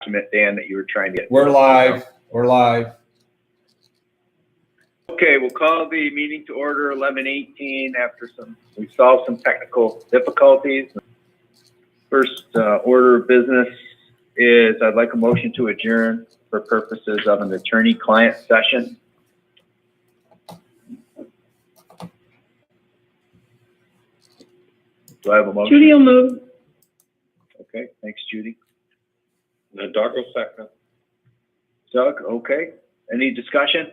document, Dan, that you were trying to get. We're live. We're live. Okay, we'll call the meeting to order 11:18 after we solved some technical difficulties. First order of business is I'd like a motion to adjourn for purposes of an attorney-client session. Do I have a motion? Judy will move. Okay, thanks, Judy. And Doug will second. Doug, okay. Any discussion?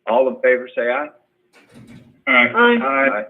All in favor, say aye. Aye. Aye. Aye.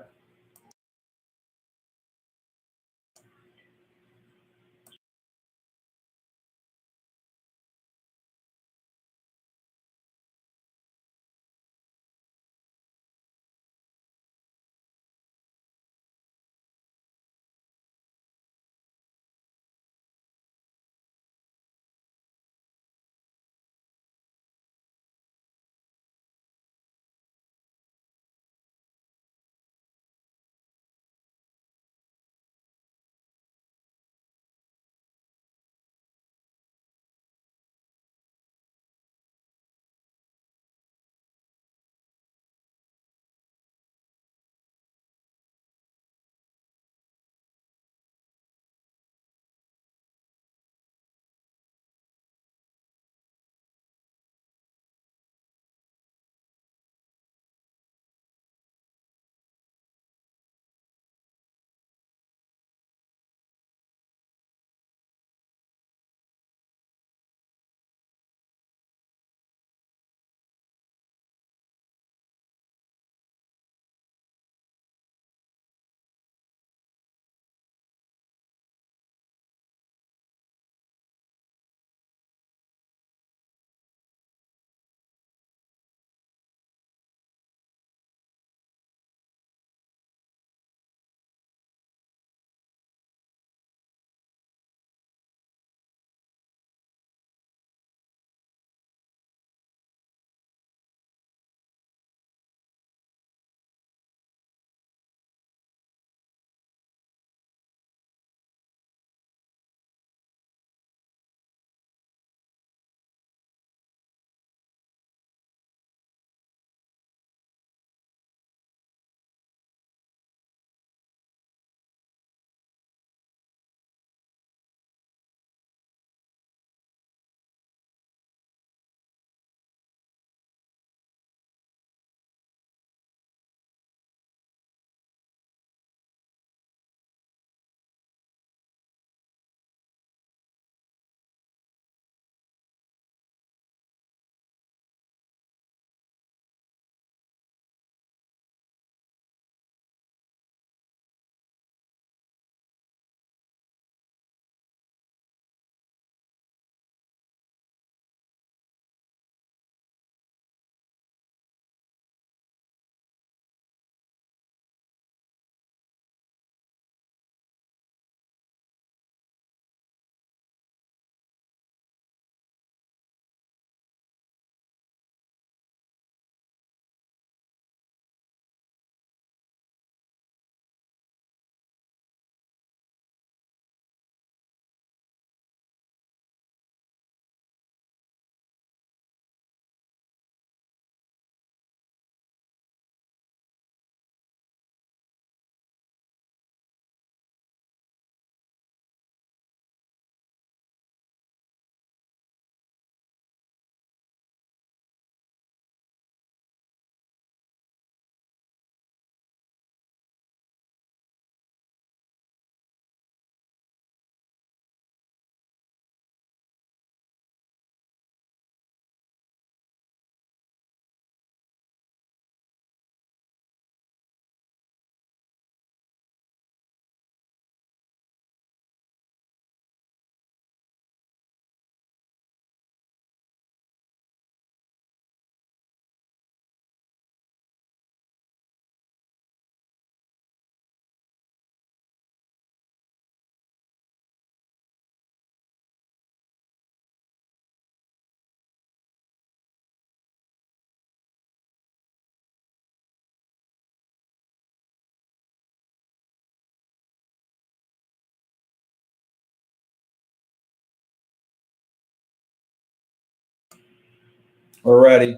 We're ready.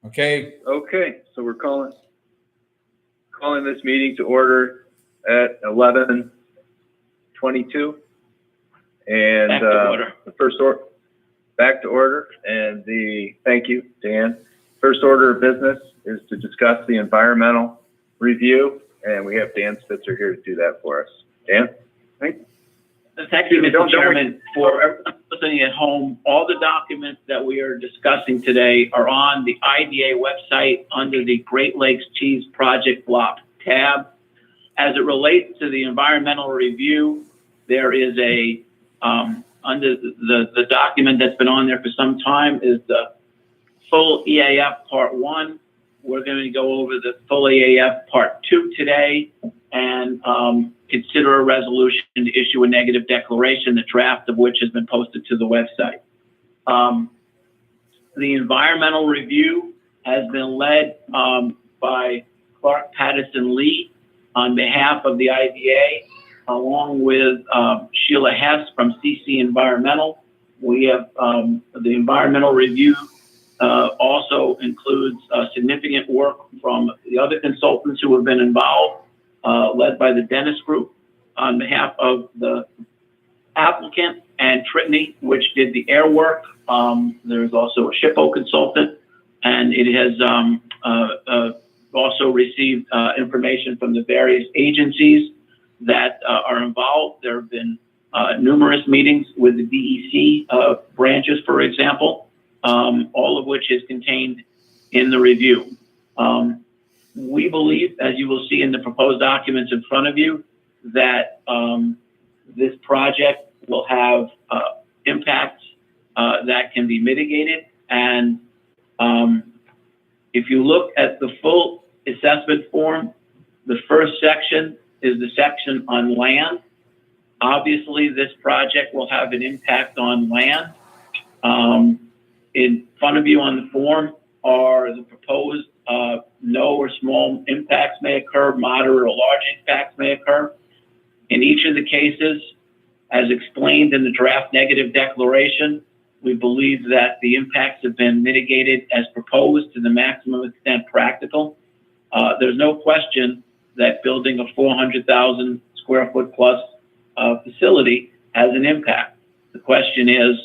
Okay, Okay, so we're calling this meeting to order at 11:22. And Back to order. the first back to order, and thank you, Dan. First order of business is to discuss the environmental review, and we have Dan Spitzer here to do that for us. Dan? Thank you, Mr. Don't- Chairman. For everyone listening at home, all the documents that we are discussing today are on the IDA website under the Great Lakes Cheese Project Block tab. As it relates to the environmental review, there is under the document that's been on there for some time is the full EAF Part 1. We're going to go over the full EAF Part 2 today and consider a resolution to issue a negative declaration, the draft of which has been posted to the website. The environmental review has been led by Clark Patterson Lee on behalf of the IDA, along with Sheila Hess from CC Environmental. We have the environmental review also includes significant work from the other consultants who have been involved, led by the Dennis Group on behalf of the applicant, and Tritney, which did the air work. There's also a SHPO consultant, and it has also received information from the various agencies that are involved. There have been numerous meetings with the DEC branches, for example, all of which is contained in the review. We believe, as you will see in the proposed documents in front of you, that this project will have impacts that can be mitigated. And if you look at the full assessment form, the first section is the section on land. Obviously, this project will have an impact on land. In front of you on the form are the proposed no or small impacts may occur, moderate or large impacts may occur. In each of the cases, as explained in the draft negative declaration, we believe that the impacts have been mitigated as proposed to the maximum extent practical. There's no question that building a 400,000 square foot plus facility has an impact. The question is,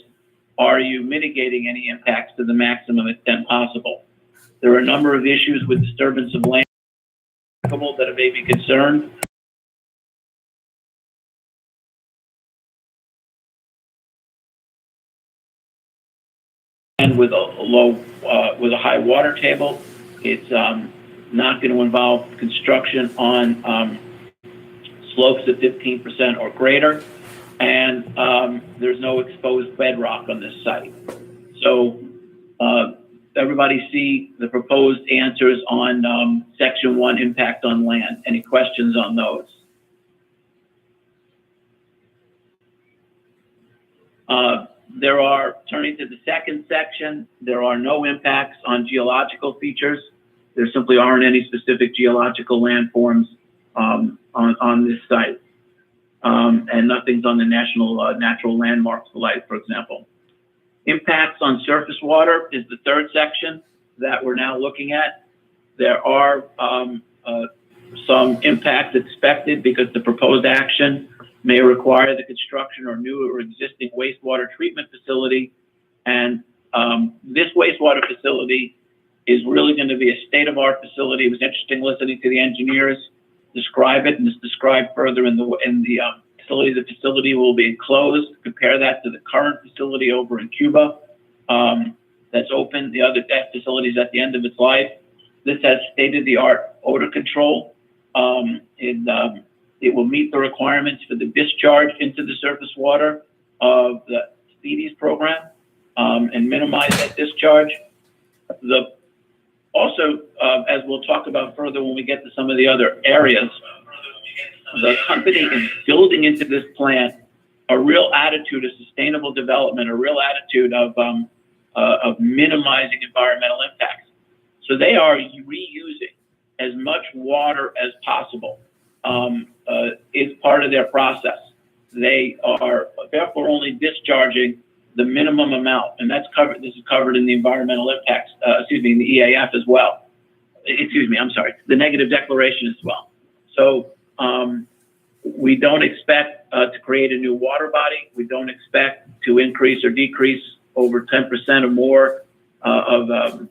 are you mitigating any impacts to the maximum extent possible? There are a number of issues with disturbance of land that may be concerned. And with a high water table, it's not going to involve construction on slopes of 15% or greater, and there's no exposed bedrock on this site. So everybody see the proposed answers on Section 1, impact on land. Any questions on those? Turning to the second section, there are no impacts on geological features. There simply aren't any specific geological landforms on this site. And nothing's on the national natural landmarks site, for example. Impacts on surface water is the third section that we're now looking at. There are some impacts expected because the proposed action may require the construction or new or existing wastewater treatment facility. And this wastewater facility is really going to be a state-of-the-art facility. It was interesting listening to the engineers describe it, and it's described further in the facility. The facility will be enclosed. Compare that to the current facility over in Cuba that's open. That facility is at the end of its life. This has state-of-the-art odor control. It will meet the requirements for the discharge into the surface water of the SPEEDIES program and minimize that discharge. Also, as we'll talk about further when we get to some of the other areas, the company is building into this plant a real attitude of sustainable development, a real attitude of minimizing environmental impacts. So they are reusing as much water as possible. It's part of their process. They are therefore only discharging the minimum amount, and that's covered. This is covered in the environmental impacts. In the EAF as well. I'm sorry, the negative declaration as well. So we don't expect to create a new water body. We don't expect to increase or decrease over 10% or more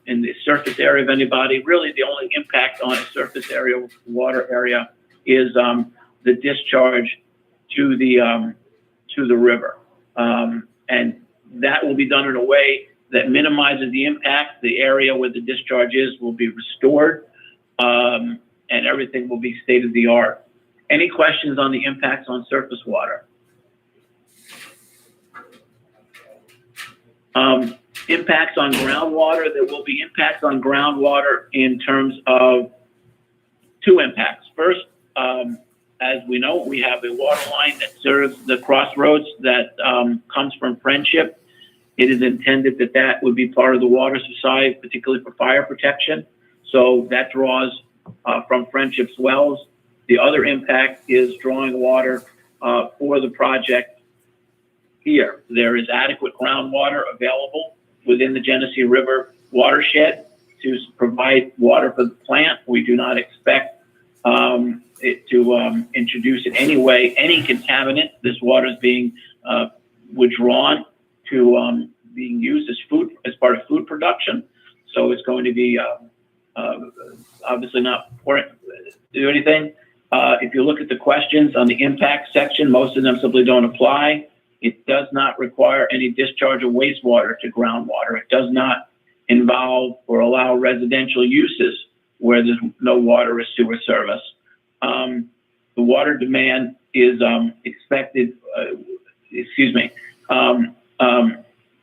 in the surface area of anybody. Really, the only impact on a surface area, water area, is the discharge to the river, and that will be done in a way that minimizes the impact. The area where the discharge is will be restored, and everything will be state of the art. Any questions on the impacts on surface water? Impacts on groundwater. There will be impacts on groundwater in terms of two impacts. First, as we know, we have a water line that serves the crossroads that comes from Friendship. It is intended that that would be part of the water supply, particularly for fire protection. So that draws from Friendship's wells. The other impact is drawing water for the project here. There is adequate groundwater available within the Genesee River watershed to provide water for the plant. We do not expect it to introduce in any way any contaminant. This water is being withdrawn to being used as food, as part of food production. So it's going to be obviously not do anything. If you look at the questions on the impact section, most of them simply don't apply. It does not require any discharge of wastewater to groundwater. It does not involve or allow residential uses where there's no water or sewer service. The water demand is expected,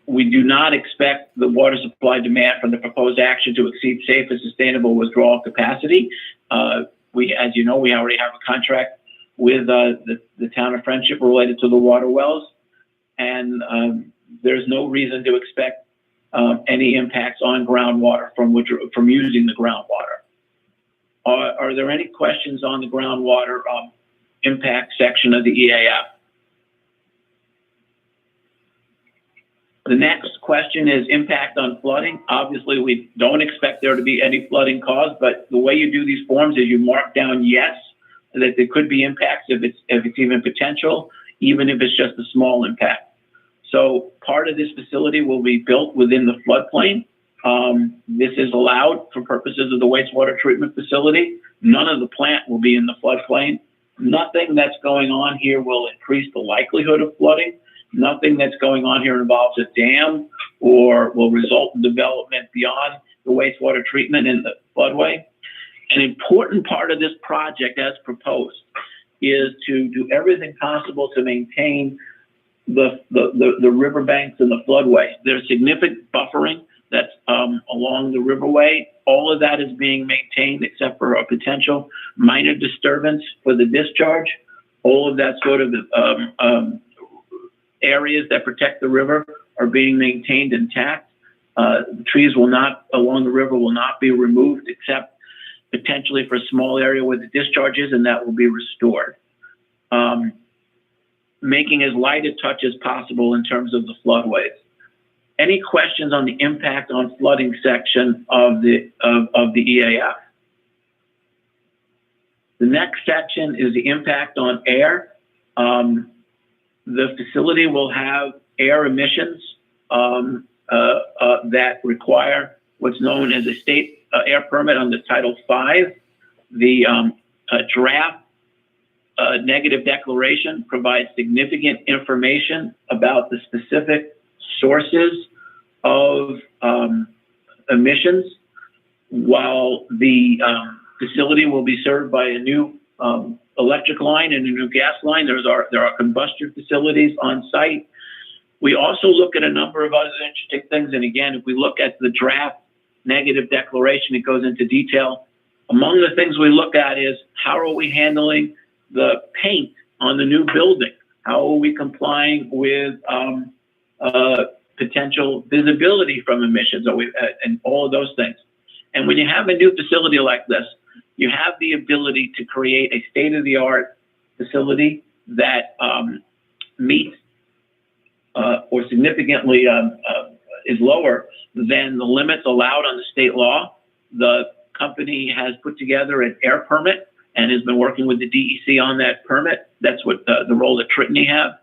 we do not expect the water supply demand from the proposed action to exceed safe and sustainable withdrawal capacity. As you know, we already have a contract with the town of Friendship related to the water wells, and there's no reason to expect any impacts on groundwater from using the groundwater. Are there any questions on the groundwater impact section of the EAF? The next question is impact on flooding. Obviously, we don't expect there to be any flooding caused, but the way you do these forms is you mark down yes, that there could be impacts if it's even potential, even if it's just a small impact. So part of this facility will be built within the floodplain. This is allowed for purposes of the wastewater treatment facility. None of the plant will be in the floodplain. Nothing that's going on here will increase the likelihood of flooding. Nothing that's going on here involves a dam or will result in development beyond the wastewater treatment in the floodway. An important part of this project, as proposed, is to do everything possible to maintain the riverbanks and the floodway. There's significant buffering that's along the riverway. All of that is being maintained except for a potential minor disturbance for the discharge. All of that sort of areas that protect the river are being maintained intact. Trees along the river will not be removed except potentially for a small area where the discharge is, and that will be restored. Making as light a touch as possible in terms of the floodways. Any questions on the impact on flooding section of the EAF? The next section is the impact on air. The facility will have air emissions that require what's known as a state air permit under Title V. The draft negative declaration provides significant information about the specific sources of emissions. While the facility will be served by a new electric line and a new gas line, there are combustion facilities on site. We also look at a number of other interesting things. And again, if we look at the draft negative declaration, it goes into detail. Among the things we look at is how are we handling the paint on the new building? How are we complying with potential visibility from emissions and all of those things? And when you have a new facility like this, you have the ability to create a state-of-the-art facility that meets or significantly is lower than the limits allowed on the state law. The company has put together an air permit and has been working with the DEC on that permit. That's what the role that Trinity have.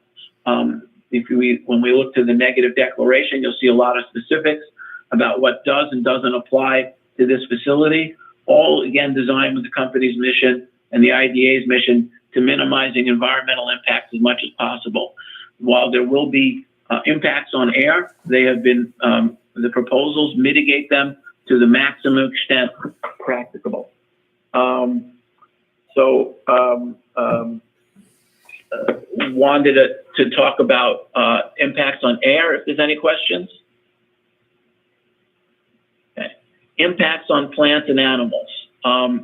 When we look to the negative declaration, you'll see a lot of specifics about what does and doesn't apply to this facility, all again designed with the company's mission and the IDA's mission to minimizing environmental impacts as much as possible. While there will be impacts on air, they have been, the proposals mitigate them to the maximum extent practicable. Wanted to talk about impacts on air, if there's any questions. Okay. Impacts on plants and animals.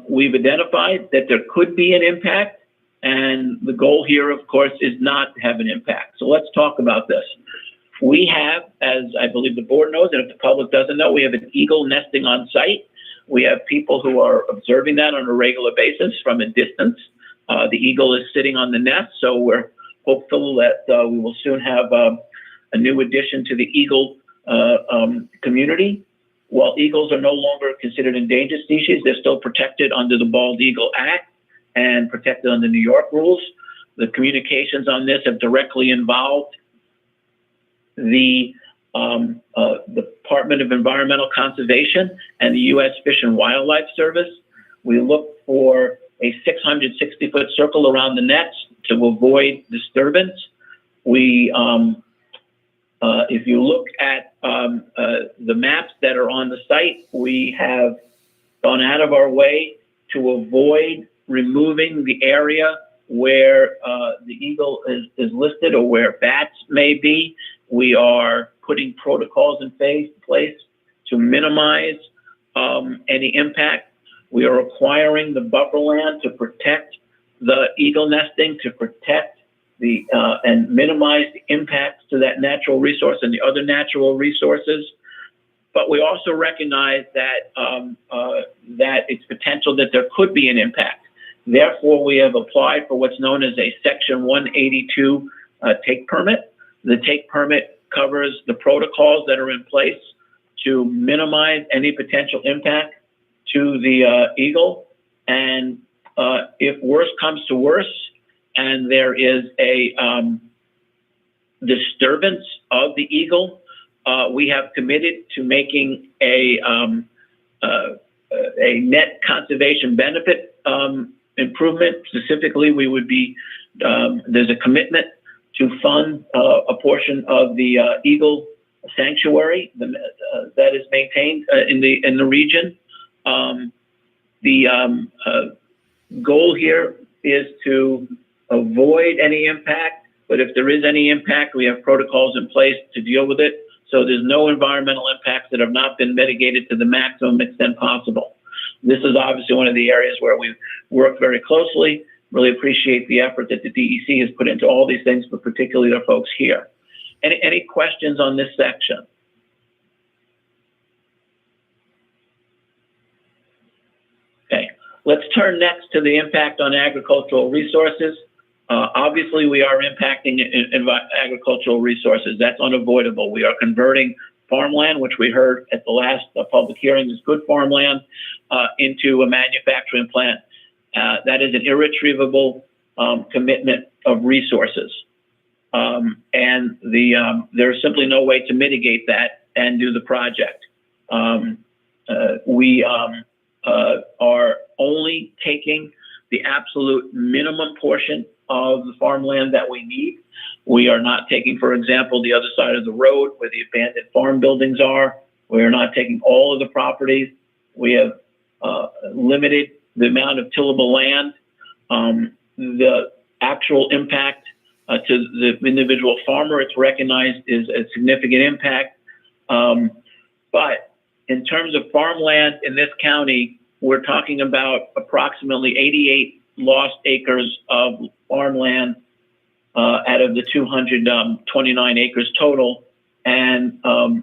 We've identified that there could be an impact, and the goal here, of course, is not to have an impact. So let's talk about this. We have, as I believe the board knows, and if the public doesn't know, we have an eagle nesting on site. We have people who are observing that on a regular basis from a distance. The eagle is sitting on the nest, so we're hopeful that we will soon have a new addition to the eagle community. While eagles are no longer considered endangered species, they're still protected under the Bald Eagle Act and protected under New York rules. The communications on this have directly involved the Department of Environmental Conservation and the U.S. Fish and Wildlife Service. We look for a 660-foot circle around the nets to avoid disturbance. We, if you look at the maps that are on the site, we have gone out of our way to avoid removing the area where the eagle is listed or where bats may be. We are putting protocols in place to minimize any impact. We are acquiring the buffer land to protect the eagle nesting, to protect the and minimize the impacts to that natural resource and the other natural resources. But we also recognize that that it's potential that there could be an impact. Therefore, we have applied for what's known as a Section 182 take permit. The take permit covers the protocols that are in place to minimize any potential impact to the eagle. And if worse comes to worse, and there is a disturbance of the eagle, we have committed to making a net conservation benefit improvement. Specifically, we would be, there's a commitment to fund a portion of the eagle sanctuary that is maintained in the region. The goal here is to avoid any impact, but if there is any impact, we have protocols in place to deal with it. So there's no environmental impacts that have not been mitigated to the maximum extent possible. This is obviously one of the areas where we work very closely. Really appreciate the effort that the DEC has put into all these things, but particularly the folks here. Any questions on this section? Okay, let's turn next to the impact on agricultural resources. Obviously, we are impacting agricultural resources. That's unavoidable. We are converting farmland, which we heard at the last public hearing is good farmland, into a manufacturing plant. That is an irretrievable commitment of resources. And there's simply no way to mitigate that and do the project. We are only taking the absolute minimum portion of the farmland that we need. We are not taking, for example, the other side of the road where the abandoned farm buildings are. We are not taking all of the properties. We have limited the amount of tillable land. The actual impact to the individual farmer, it's recognized, is a significant impact. But in terms of farmland in this county, we're talking about approximately 88 lost acres of farmland out of the 229 acres total. And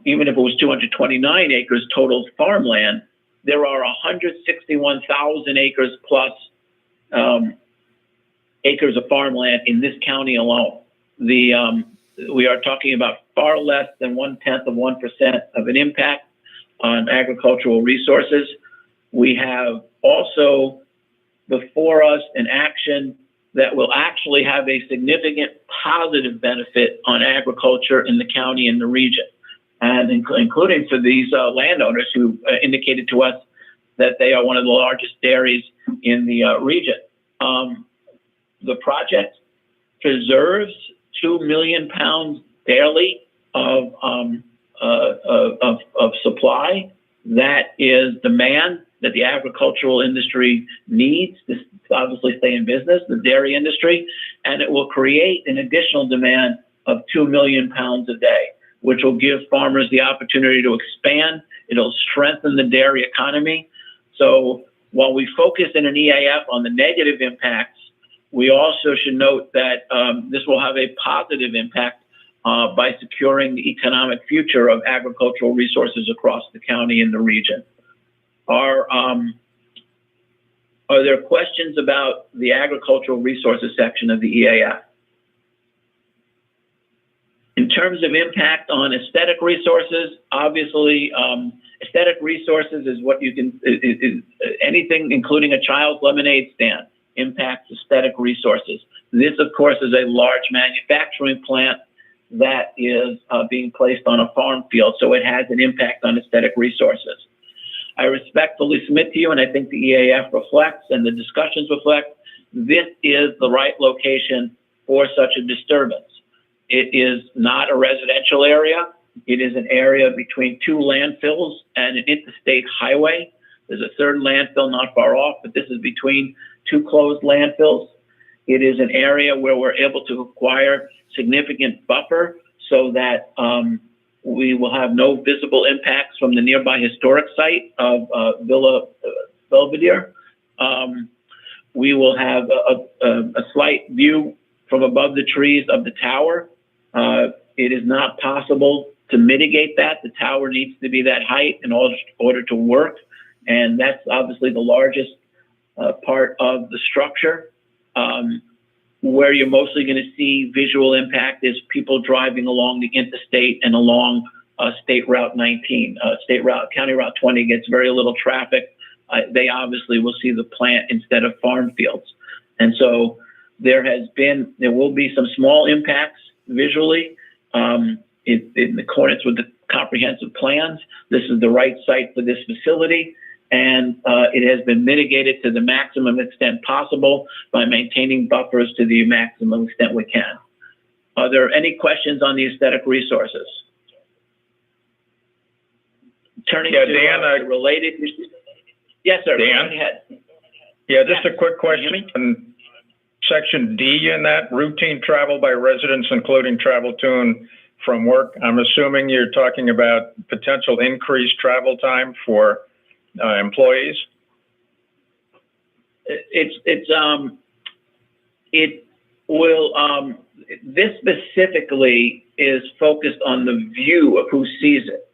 even if it was 229 acres total farmland, there are 161,000 acres plus acres of farmland in this county alone. The we are talking about far less than 0.1% of an impact on agricultural resources. We have also before us an action that will actually have a significant positive benefit on agriculture in the county and the region, and including for these landowners who indicated to us that they are one of the largest dairies in the region. The project preserves 2 million pounds daily of supply. That is demand that the agricultural industry needs to obviously stay in business, the dairy industry, and it will create an additional demand of 2 million pounds a day, which will give farmers the opportunity to expand. It'll strengthen the dairy economy. So while we focus in an EAF on the negative impacts, we also should note that this will have a positive impact by securing the economic future of agricultural resources across the county and the region. Are there questions about the agricultural resources section of the EAF? In terms of impact on aesthetic resources, obviously, aesthetic resources is what you can, is anything including a child's lemonade stand impacts aesthetic resources. This, of course, is a large manufacturing plant that is being placed on a farm field, so it has an impact on aesthetic resources. I respectfully submit to you, and I think the EAF reflects and the discussions reflect, this is the right location for such a disturbance. It is not a residential area. It is an area between two landfills and an interstate highway. There's a third landfill not far off, but this is between two closed landfills. It is an area where we're able to acquire significant buffer so that we will have no visible impacts from the nearby historic site of Villa Belvedere. We will have a slight view from above the trees of the tower. It is not possible to mitigate that. The tower needs to be that height in order to work, and that's obviously the largest part of the structure. Where you're mostly going to see visual impact is people driving along the interstate and along State Route 19. County Route 20 gets very little traffic. They obviously will see the plant instead of farm fields. And so there will be some small impacts visually in accordance with the comprehensive plans. This is the right site for this facility, and it has been mitigated to the maximum extent possible by maintaining buffers to the maximum extent we can. Are there any questions on the aesthetic resources? Turning to Dan, related issues. Yes, sir. Dan? Go ahead. Yeah, just a quick question. On Section D in that, routine travel by residents, including travel to and from work. I'm assuming you're talking about potential increased travel time for employees. This specifically is focused on the view of who sees it.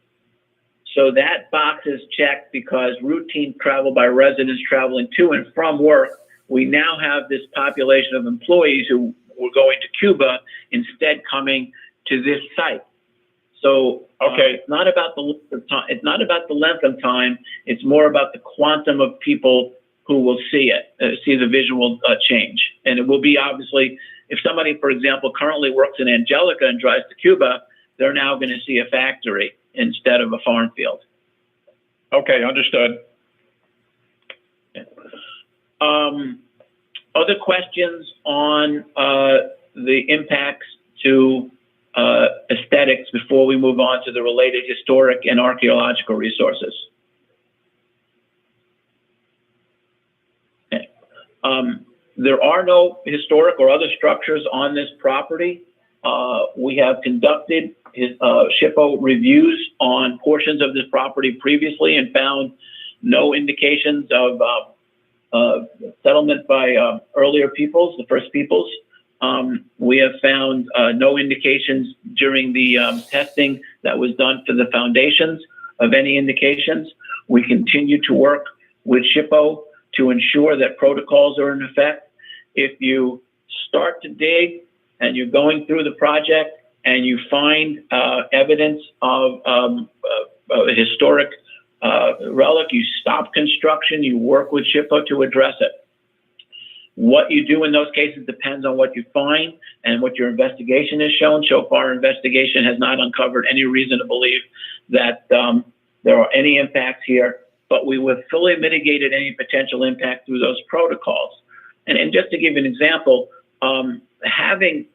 So that box is checked because routine travel by residents traveling to and from work, we now have this population of employees who were going to Cuba instead coming to this site. So Okay. it's not about the length of time. It's not about the length of time. It's more about the quantum of people who will see it, see the visual change. And it will be obviously, if somebody, for example, currently works in Angelica and drives to Cuba, they're now going to see a factory instead of a farm field. Okay, understood. Other questions on the impacts to aesthetics before we move on to the related historic and archaeological resources? Okay. There are no historic or other structures on this property. We have conducted SHPO reviews on portions of this property previously and found no indications of settlement by earlier peoples, the first peoples. We have found no indications during the testing that was done for the foundations of any indications. We continue to work with SHPO to ensure that protocols are in effect. If you start to dig and you're going through the project and you find evidence of a historic relic, you stop construction, you work with SHPO to address it. What you do in those cases depends on what you find and what your investigation has shown. So far, our investigation has not uncovered any reason to believe that there are any impacts here, but we have fully mitigated any potential impact through those protocols. And just to give you an example, having,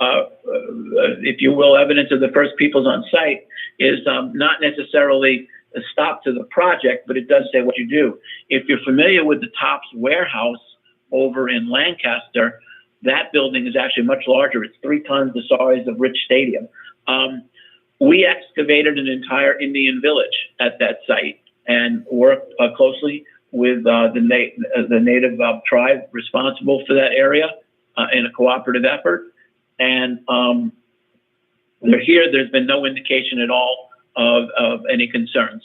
if you will, evidence of the first peoples on site is not necessarily a stop to the project, but it does say what you do. If you're familiar with the Tops warehouse over in Lancaster, that building is actually much larger. It's 3 times the size of Rich Stadium. We excavated an entire Indian village at that site and worked closely with the native tribe responsible for that area in a cooperative effort. And they're here. There's been no indication at all of any concerns.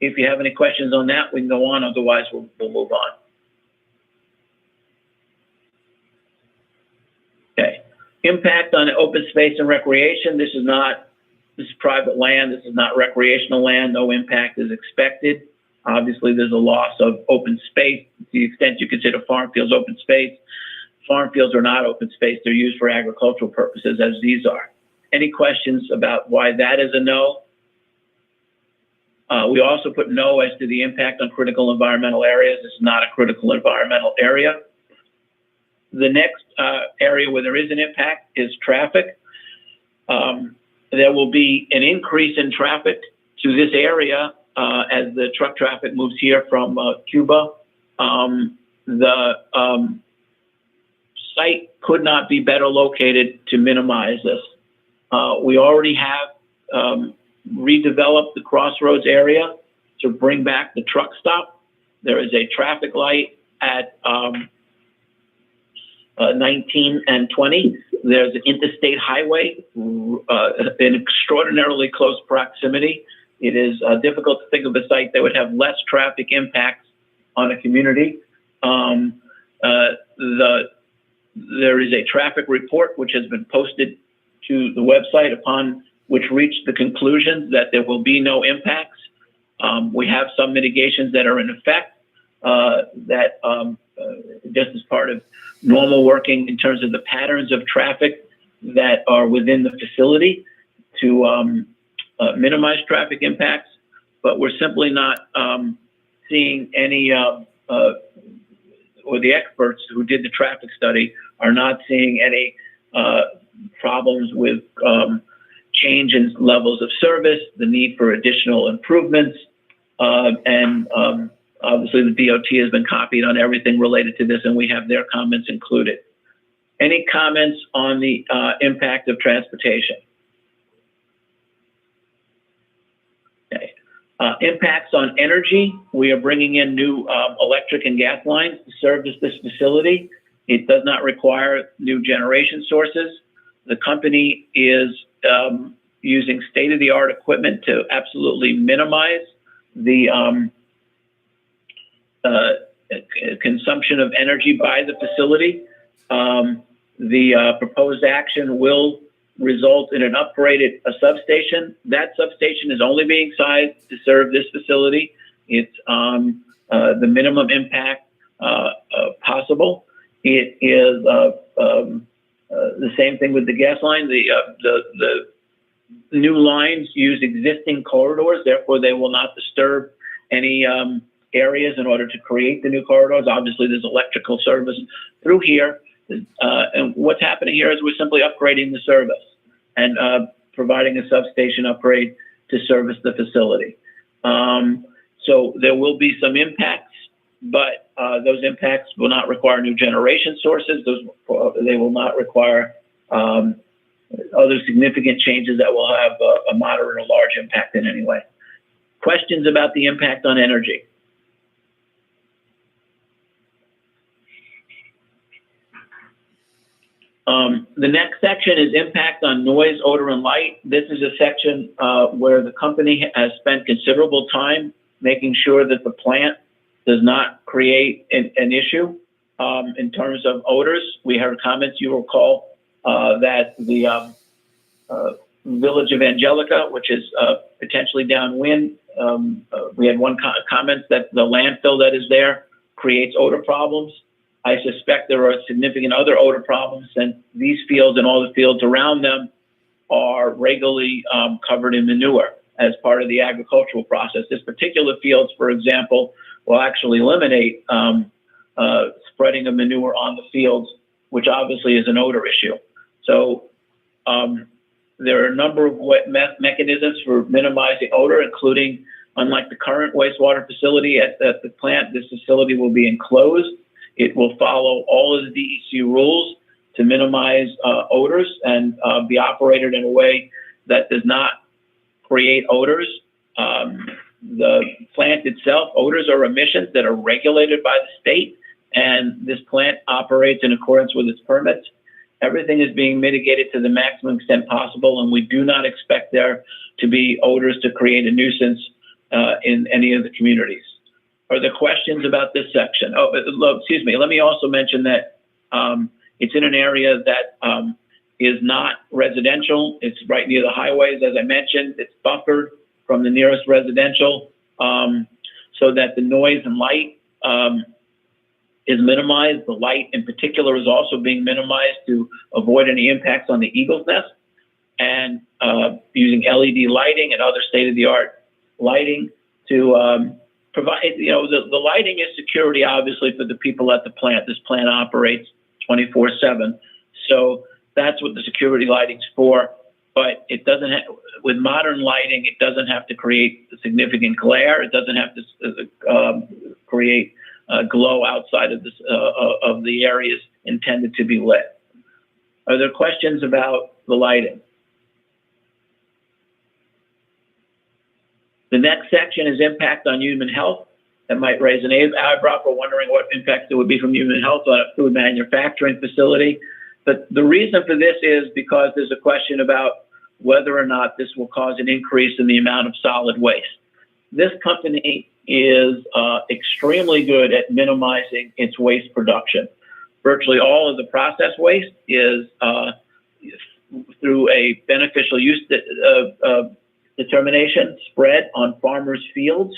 If you have any questions on that, we can go on. Otherwise, we'll move on. Okay. Impact on open space and recreation. This is private land. This is not recreational land. No impact is expected. Obviously, there's a loss of open space. To the extent you consider farm fields open space, farm fields are not open space. They're used for agricultural purposes, as these are. Any questions about why that is a no? We also put no as to the impact on critical environmental areas. This is not a critical environmental area. The next area where there is an impact is traffic. There will be an increase in traffic to this area as the truck traffic moves here from Cuba. The site could not be better located to minimize this. We already have redeveloped the crossroads area to bring back the truck stop. There is a traffic light at 19 and 20. There's an interstate highway in extraordinarily close proximity. It is difficult to think of a site that would have less traffic impacts on a community. There is a traffic report which has been posted to the website upon which reached the conclusion that there will be no impacts. We have some mitigations that are in effect that just as part of normal working in terms of the patterns of traffic that are within the facility to minimize traffic impacts, but we're simply not seeing any, or the experts who did the traffic study are not seeing any problems with change in levels of service, the need for additional improvements, and obviously the DOT has been copied on everything related to this, and we have their comments included. Any comments on the impact of transportation? Okay. Impacts on energy. We are bringing in new electric and gas lines to service this facility. It does not require new generation sources. The company is using state-of-the-art equipment to absolutely minimize the consumption of energy by the facility. The proposed action will result in an upgraded substation. That substation is only being sized to serve this facility. It's the minimum impact possible. It is the same thing with the gas line. The new lines use existing corridors, therefore they will not disturb any areas in order to create the new corridors. Obviously, there's electrical service through here. And what's happening here is we're simply upgrading the service and providing a substation upgrade to service the facility. So there will be some impacts, but those impacts will not require new generation sources. They will not require other significant changes that will have a moderate or large impact in any way. Questions about the impact on energy? The next section is impact on noise, odor, and light. This is a section where the company has spent considerable time making sure that the plant does not create an issue in terms of odors. We heard comments, you recall, that the Village of Angelica, which is potentially downwind, we had one comment that the landfill that is there creates odor problems. I suspect there are significant other odor problems, and these fields and all the fields around them are regularly covered in manure as part of the agricultural process. This particular fields, for example, will actually eliminate spreading of manure on the fields, which obviously is an odor issue. So there are a number of mechanisms for minimizing odor, including, unlike the current wastewater facility at the plant, this facility will be enclosed. It will follow all of the DEC rules to minimize odors and be operated in a way that does not create odors. The plant itself, odors are emissions that are regulated by the state, and this plant operates in accordance with its permits. Everything is being mitigated to the maximum extent possible, and we do not expect there to be odors to create a nuisance in any of the communities. Are there questions about this section? Oh, excuse me. Let me also mention that it's in an area that is not residential. It's right near the highways, as I mentioned. It's buffered from the nearest residential so that the noise and light is minimized. The light in particular is also being minimized to avoid any impacts on the eagle's nest, and using LED lighting and other state-of-the-art lighting to provide, the lighting is security, obviously, for the people at the plant. This plant operates 24/7. So that's what the security lighting's for. But it doesn't have, with modern lighting, it doesn't have to create significant glare. It doesn't have to create glow outside of this of the areas intended to be lit. Are there questions about the lighting? The next section is impact on human health. That might raise an eyebrow for wondering what impact there would be from human health on a food manufacturing facility. But the reason for this is because there's a question about whether or not this will cause an increase in the amount of solid waste. This company is extremely good at minimizing its waste production. Virtually all of the process waste is through a beneficial use determination spread on farmers' fields.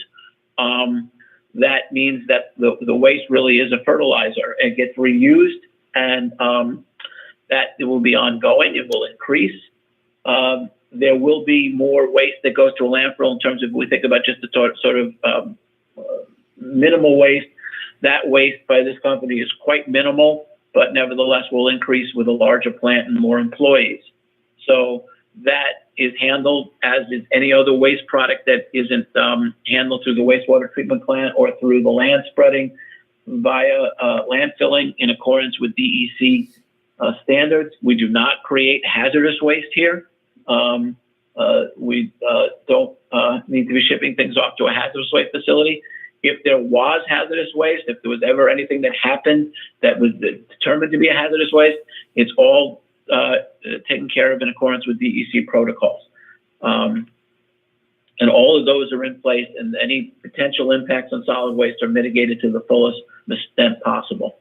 That means that the waste really is a fertilizer. It gets reused, and that it will be ongoing. It will increase. There will be more waste that goes to a landfill in terms of, we think about just the sort of minimal waste. That waste by this company is quite minimal, but nevertheless will increase with a larger plant and more employees. So that is handled as is any other waste product that isn't handled through the wastewater treatment plant or through the land spreading via landfilling in accordance with DEC standards. We do not create hazardous waste here. We don't need to be shipping things off to a hazardous waste facility. If there was hazardous waste, if there was ever anything that happened that was determined to be a hazardous waste, it's all taken care of in accordance with DEC protocols. And all of those are in place, and any potential impacts on solid waste are mitigated to the fullest extent possible.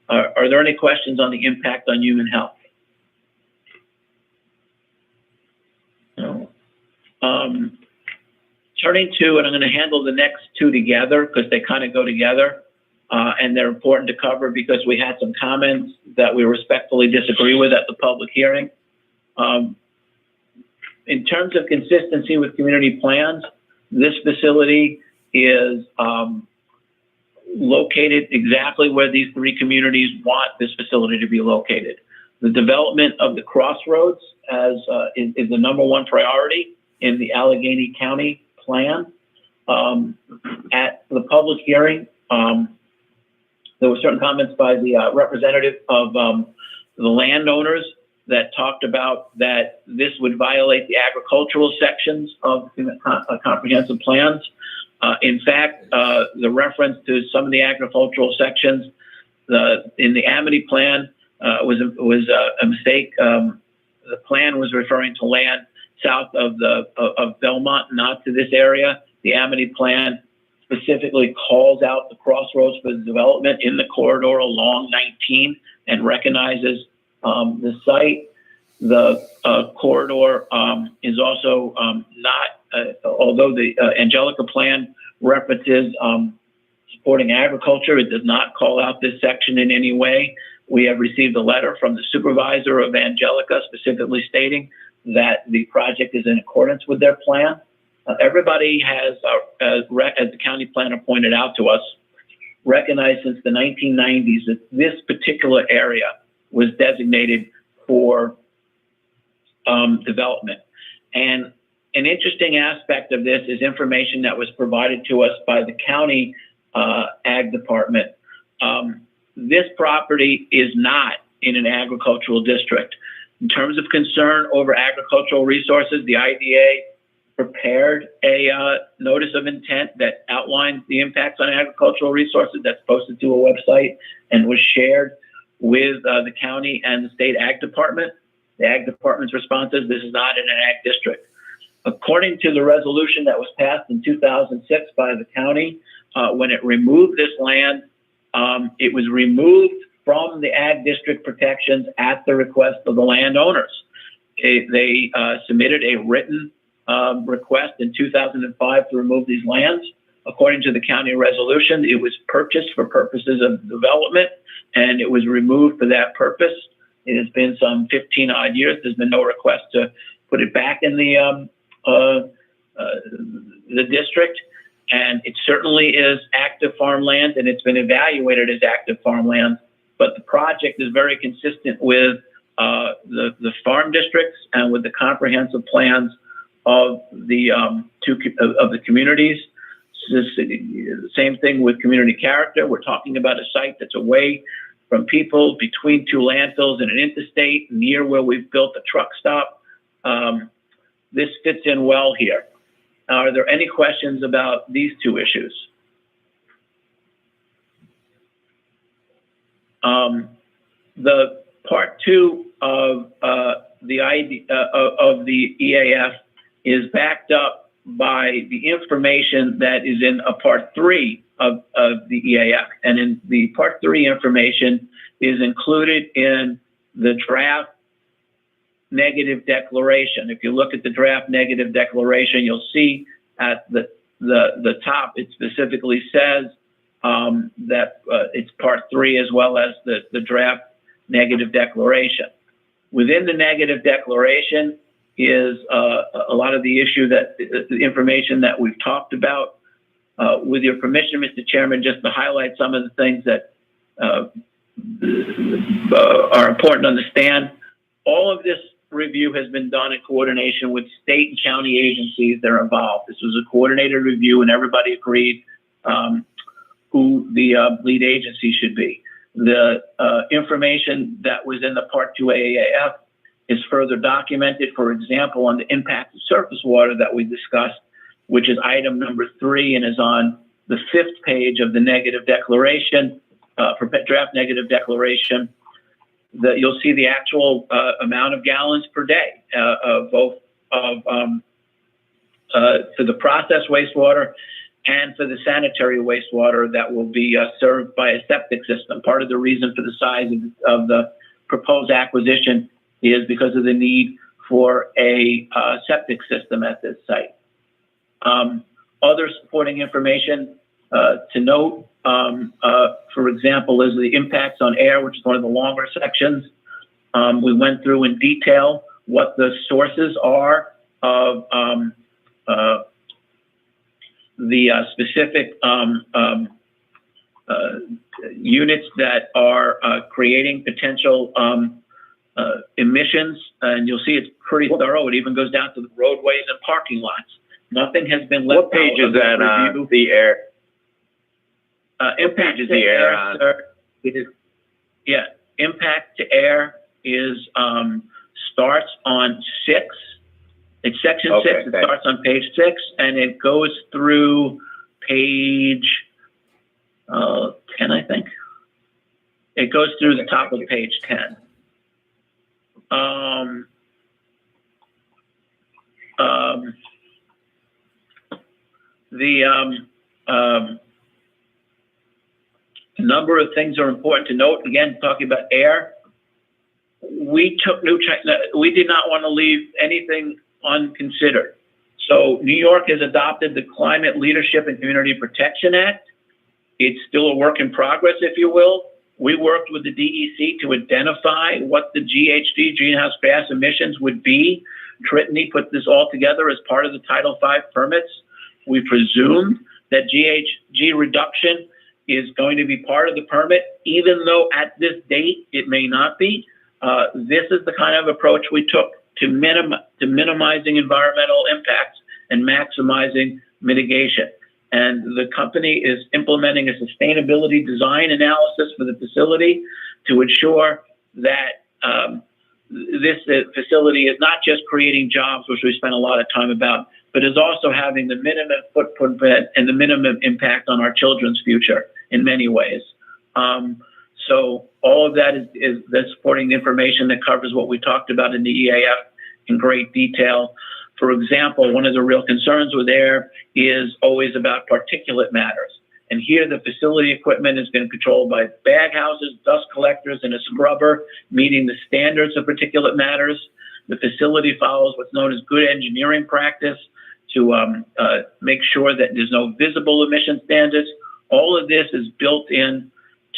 Are there any questions on the impact on human health? No. Turning to, and I'm going to handle the next two together because they kind of go together, and they're important to cover because we had some comments that we respectfully disagree with at the public hearing. In terms of consistency with community plans, this facility is located exactly where these three communities want this facility to be located. The development of the crossroads is the #1 priority in the Allegheny County plan. At the public hearing, there were certain comments by the representative of the landowners that talked about that this would violate the agricultural sections of comprehensive plans. In fact, the reference to some of the agricultural sections in the Amity plan was a mistake. The plan was referring to land south of Belmont, not to this area. The Amity plan specifically calls out the crossroads for the development in the corridor along 19 and recognizes The site, the corridor is also not, although the Angelica plan references supporting agriculture, it does not call out this section in any way. We have received a letter from the supervisor of Angelica specifically stating that the project is in accordance with their plan. Everybody has, as the county planner pointed out to us, recognized since the 1990s that this particular area was designated for development. And an interesting aspect of this is information that was provided to us by the county ag department. This property is not in an agricultural district. In terms of concern over agricultural resources, the IDA prepared a notice of intent that outlines the impacts on agricultural resources that's posted to a website and was shared with the county and the state ag department. The ag department's response is this is not in an ag district. According to the resolution that was passed in 2006 by the county, when it removed this land, it was removed from the ag district protections at the request of the landowners. They submitted a written request in 2005 to remove these lands. According to the county resolution, it was purchased for purposes of development, and it was removed for that purpose. It has been some 15 odd years. There's been no request to put it back in the district, and it certainly is active farmland, and it's been evaluated as active farmland. But the project is very consistent with the farm districts and with the comprehensive plans of the of the communities. The same thing with community character. We're talking about a site that's away from people, between two landfills and an interstate, near where we've built a truck stop. This fits in well here. Are there any questions about these two issues? The part two of the EAF is backed up by the information that is in a part three of the EAF. And in the part three information is included in the draft negative declaration. If you look at the draft negative declaration, you'll see at the top, it specifically says that it's part three as well as the draft negative declaration. Within the negative declaration is a lot of the issue that the information that we've talked about. With your permission, Mr. Chairman, just to highlight some of the things that are important to understand. All of this review has been done in coordination with state and county agencies that are involved. This was a coordinated review, and everybody agreed who the lead agency should be. The information that was in the Part 2 AAF is further documented, for example, on the impact of surface water that we discussed, which is item number 3 and is on the 5th page of the negative declaration, draft negative declaration. You'll see the actual amount of gallons per day both for the processed wastewater and for the sanitary wastewater that will be served by a septic system. Part of the reason for the size of the proposed acquisition is because of the need for a septic system at this site. Other supporting information to note, for example, is the impacts on air, which is one of the longer sections. We went through in detail what the sources are of the specific units that are creating potential emissions, and you'll see it's pretty thorough. It even goes down to the roadways and parking lots. Nothing has been left out. What page is that on the air? Impact is to the air air, on? sir, yeah, impact to air is starts on 6. It's section 6. It starts on page 6, and it goes through page 10, I think. It goes through the top of page 10. A number of things are important to note. Again, talking about air, we took we did not want to leave anything unconsidered. So New York has adopted the Climate Leadership and Community Protection Act. It's still a work in progress, if you will. We worked with the DEC to identify what the GHG, greenhouse gas emissions, would be. Tritony put this all together as part of the Title V permits. We presumed that GHG reduction is going to be part of the permit, even though at this date it may not be. This is the kind of approach we took to minimizing environmental impacts and maximizing mitigation. And the company is implementing a sustainability design analysis for the facility to ensure that this facility is not just creating jobs, which we spent a lot of time about, but is also having the minimum footprint and the minimum impact on our children's future in many ways. So all of that is supporting the information that covers what we talked about in the EAF in great detail. For example, one of the real concerns with air is always about particulate matters. And here the facility equipment has been controlled by bag houses, dust collectors, and a scrubber, meeting the standards of particulate matters. The facility follows what's known as good engineering practice to make sure that there's no visible emission standards. All of this is built in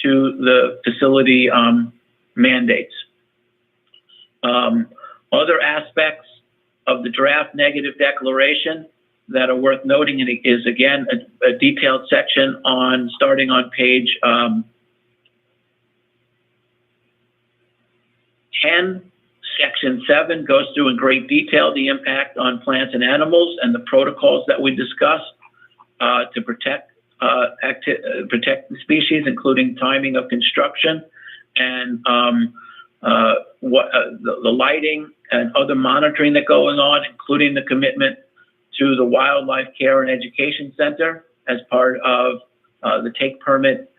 to the facility mandates. Other aspects of the draft negative declaration that are worth noting is, again, a detailed section starting on page 10. Section 7 goes through in great detail the impact on plants and animals and the protocols that we discussed to protect the species, including timing of construction and the lighting and other monitoring that going on, including the commitment to the Wildlife Care and Education Center as part of the take permit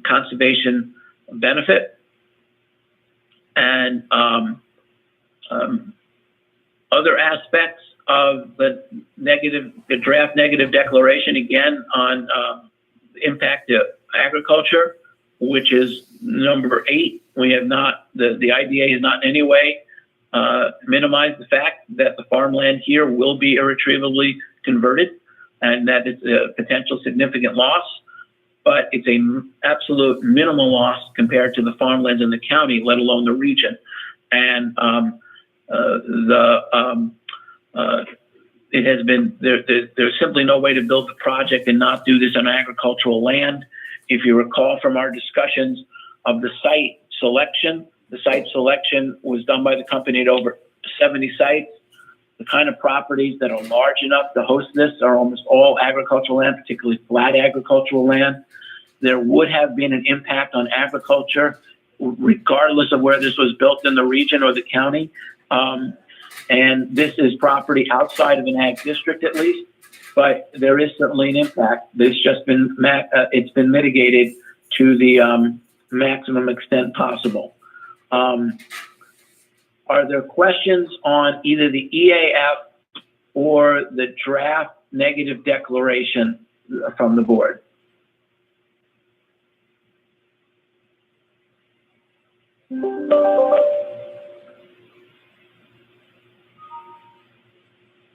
conservation benefit. And other aspects of the draft negative declaration, again, on impact to agriculture, which is number 8. We have not, the IDA has not in any way minimized the fact that the farmland here will be irretrievably converted and that it's a potential significant loss, but it's an absolute minimal loss compared to the farmlands in the county, let alone the region. And it has been, there's simply no way to build the project and not do this on agricultural land. If you recall from our discussions of the site selection was done by the company at over 70 sites. The kind of properties that are large enough to host this are almost all agricultural land, particularly flat agricultural land. There would have been an impact on agriculture, regardless of where this was built in the region or the county. And this is property outside of an ag district, at least, but there is certainly an impact. It's just been it's been mitigated to the maximum extent possible. Are there questions on either the EAF or the draft negative declaration from the board?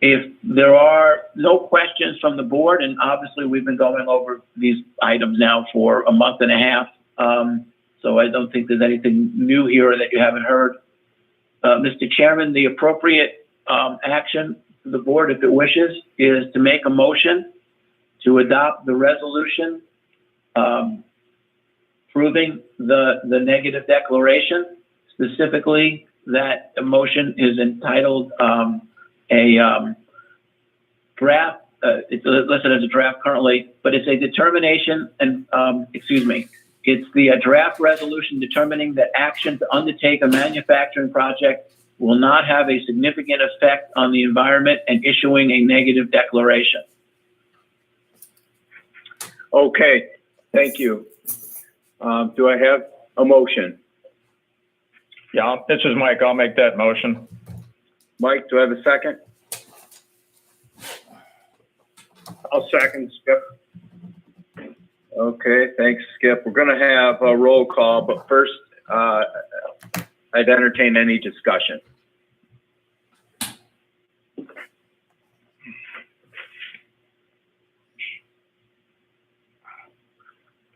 If there are no questions from the board, and obviously we've been going over these items now for a month and a half, so I don't think there's anything new here that you haven't heard. Mr. Chairman, the appropriate action for the board, if it wishes, is to make a motion to adopt the resolution proving the negative declaration. Specifically, that motion is entitled a draft, it's listed as a draft currently, but it's a determination and, it's the draft resolution determining that action to undertake a manufacturing project will not have a significant effect on the environment and issuing a negative declaration. Okay, thank you. Do I have a motion? Yeah, this is Mike. I'll make that motion. Mike, do I have a second? I'll second, Skip. Okay, thanks, Skip. We're going to have a roll call, but first, I'd entertain any discussion.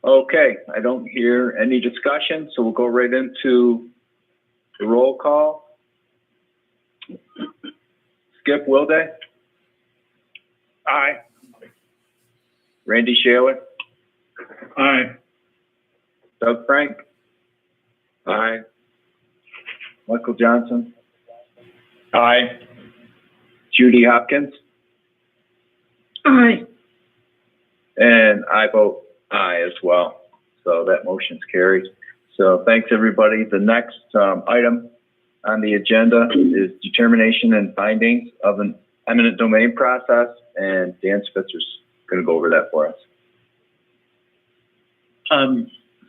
Okay, I don't hear any discussion, so we'll go right into the roll call. Skip Wilday, Aye. Randy Shaler, Aye. Doug Frank. Aye. Michael Johnson, Aye. Judy Hopkins, Aye. and I vote aye as well. So that motion's carried. So thanks, everybody. The next item on the agenda is determination and findings of an eminent domain process, and Dan Spitzer's going to go over that for us.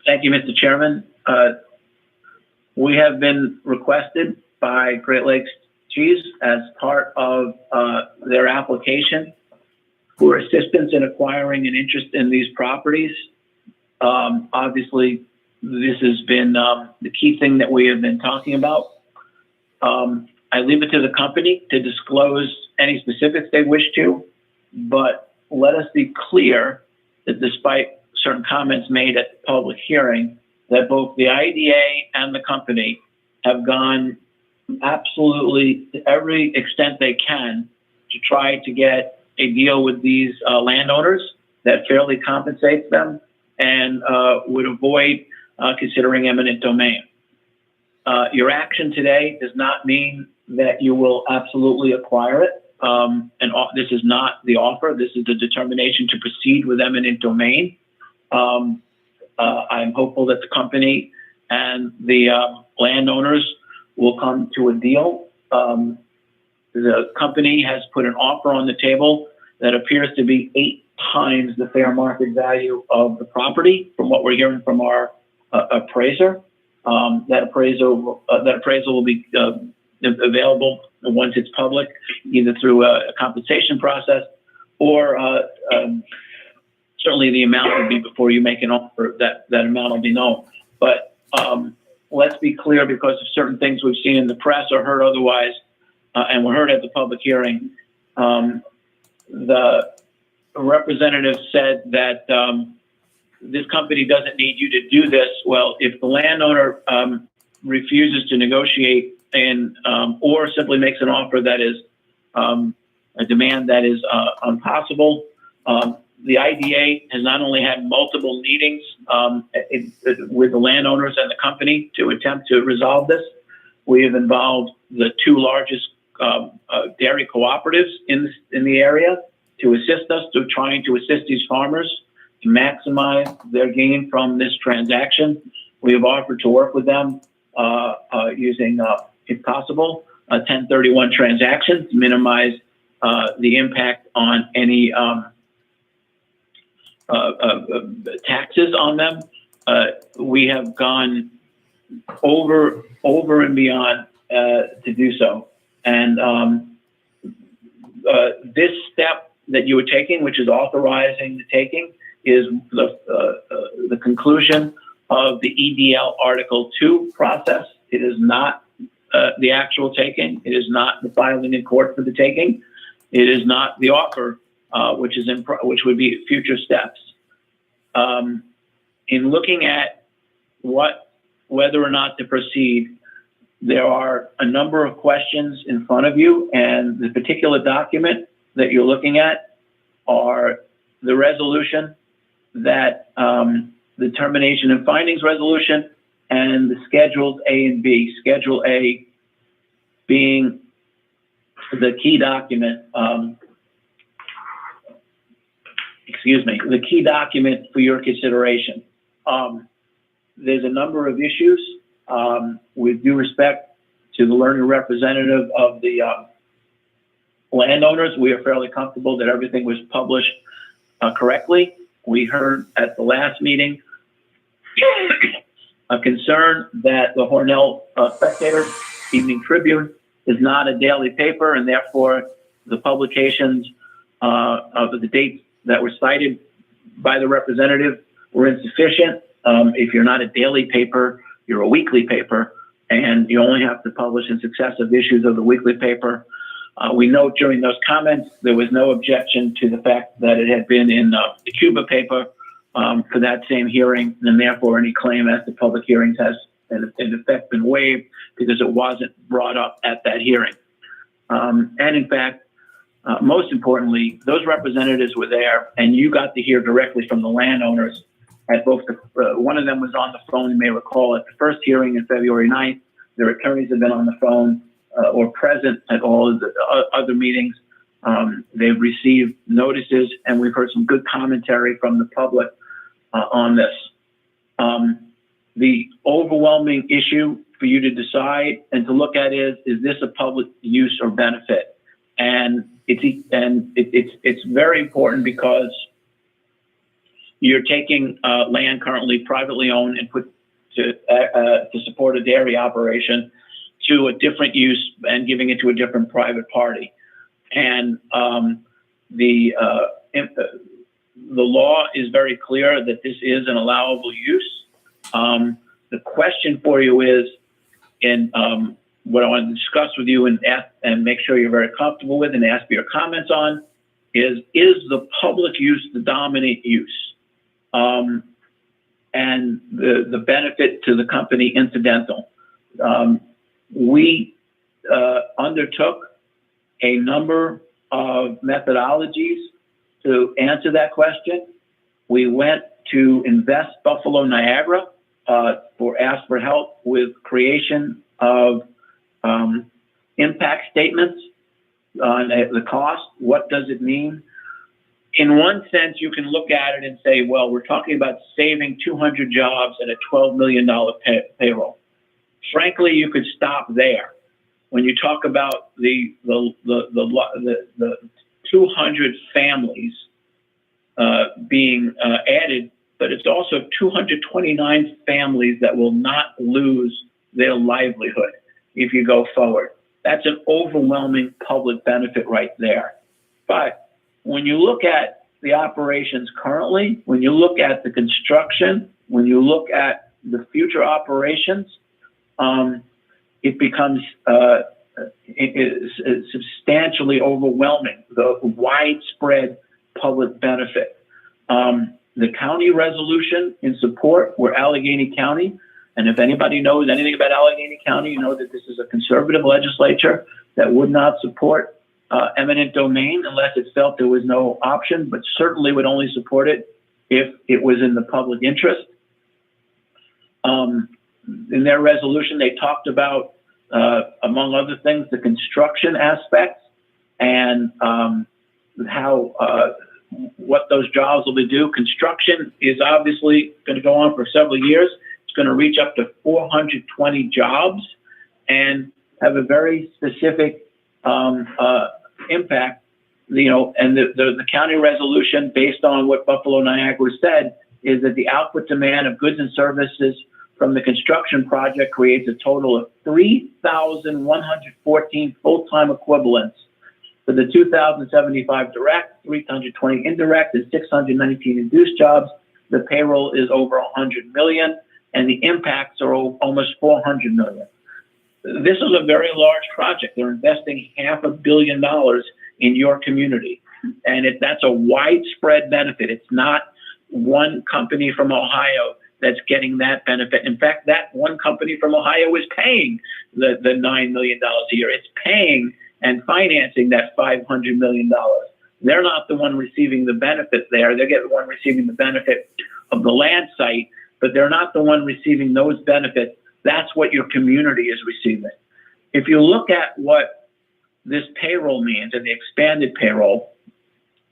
Thank you, Mr. Chairman. We have been requested by Great Lakes Cheese as part of their application for assistance in acquiring an interest in these properties. Obviously, this has been the key thing that we have been talking about. I leave it to the company to disclose any specifics they wish to, but let us be clear that despite certain comments made at the public hearing, that both the IDA and the company have gone absolutely to every extent they can to try to get a deal with these landowners that fairly compensates them and would avoid considering eminent domain. Your action today does not mean that you will absolutely acquire it. This is not the offer. This is the determination to proceed with eminent domain. I'm hopeful that the company and the landowners will come to a deal. The company has put an offer on the table that appears to be 8 times the fair market value of the property, from what we're hearing from our appraiser. That appraisal will be available once it's public, either through a compensation process or certainly the amount will be before you make an offer, that amount will be known. But let's be clear, because of certain things we've seen in the press or heard otherwise, and were heard at the public hearing, the representative said that this company doesn't need you to do this. Well, if the landowner refuses to negotiate and or simply makes an offer that is a demand that is impossible, the IDA has not only had multiple meetings with the landowners and the company to attempt to resolve this. We have involved the 2 largest dairy cooperatives in the area to assist us, to trying to assist these farmers to maximize their gain from this transaction. We have offered to work with them using, if possible, a 1031 transaction to minimize the impact on any taxes on them. We have gone over and beyond to do so. And this step that you were taking, which is authorizing the taking, is the conclusion of the EDL Article 2 process. It is not the actual taking. It is not the filing in court for the taking. It is not the offer, which would be future steps. In looking at whether or not to proceed, there are a number of questions in front of you, and the particular document that you're looking at are the resolution that the termination and findings resolution and the schedules A and B. Schedule A being the key document, the key document for your consideration. There's a number of issues. With due respect to the learned representative of the landowners, we are fairly comfortable that everything was published correctly. We heard at the last meeting a concern that the Hornell Spectator Evening Tribune is not a daily paper, and therefore the publications of the dates that were cited by the representative were insufficient. If you're not a daily paper, you're a weekly paper. and you only have to publish in successive issues of the weekly paper. We note during those comments, there was no objection to the fact that it had been in the Cuba paper for that same hearing, and therefore any claim as to public hearings has in effect been waived because it wasn't brought up at that hearing. And in fact, most importantly, those representatives were there, and you got to hear directly from the landowners. At both one of them was on the phone, you may recall, at the first hearing on February 9th. Their attorneys have been on the phone or present at all of the other meetings. They've received notices, and we've heard some good commentary from the public on this. The overwhelming issue for you to decide and to look at is this a public use or benefit? And it's very important because you're taking land currently privately owned and put to support a dairy operation to a different use and giving it to a different private party. And the law is very clear that this is an allowable use. The question for you is, and what I want to discuss with you and ask and make sure you're very comfortable with and ask for your comments on is the public use the dominant use? And the benefit to the company incidental. We undertook a number of methodologies to answer that question. We went to Invest Buffalo Niagara asked for help with creation of impact statements on the cost. What does it mean? In one sense, you can look at it and say, well, we're talking about saving 200 jobs and a $12 million payroll. Frankly, you could stop there. When you talk about the 200 families being added, but it's also 229 families that will not lose their livelihood if you go forward. That's an overwhelming public benefit right there. But when you look at the operations currently, when you look at the construction, when you look at the future operations, it becomes substantially overwhelming, the widespread public benefit. The county resolution in support were Allegheny County. And if anybody knows anything about Allegheny County, you know that this is a conservative legislature that would not support eminent domain unless it felt there was no option, but certainly would only support it if it was in the public interest. In their resolution, they talked about, among other things, the construction aspects and what those jobs will be due. Construction is obviously going to go on for several years. It's going to reach up to 420 jobs and have a very specific impact. You know, and the county resolution, based on what Buffalo Niagara said, is that the output demand of goods and services from the construction project creates a total of 3,114 full-time equivalents for the 2,075 direct, 320 indirect, and 619 induced jobs. The payroll is over 100 million, and the impacts are almost 400 million. This is a very large project. They're investing $500 million in your community, and that's a widespread benefit. It's not one company from Ohio that's getting that benefit. In fact, that one company from Ohio is paying the $9 million a year. It's paying and financing that $500 million. They're not the one receiving the benefit there. They're the one receiving the benefit of the land site, but they're not the one receiving those benefits. That's what your community is receiving. If you look at what this payroll means and the expanded payroll,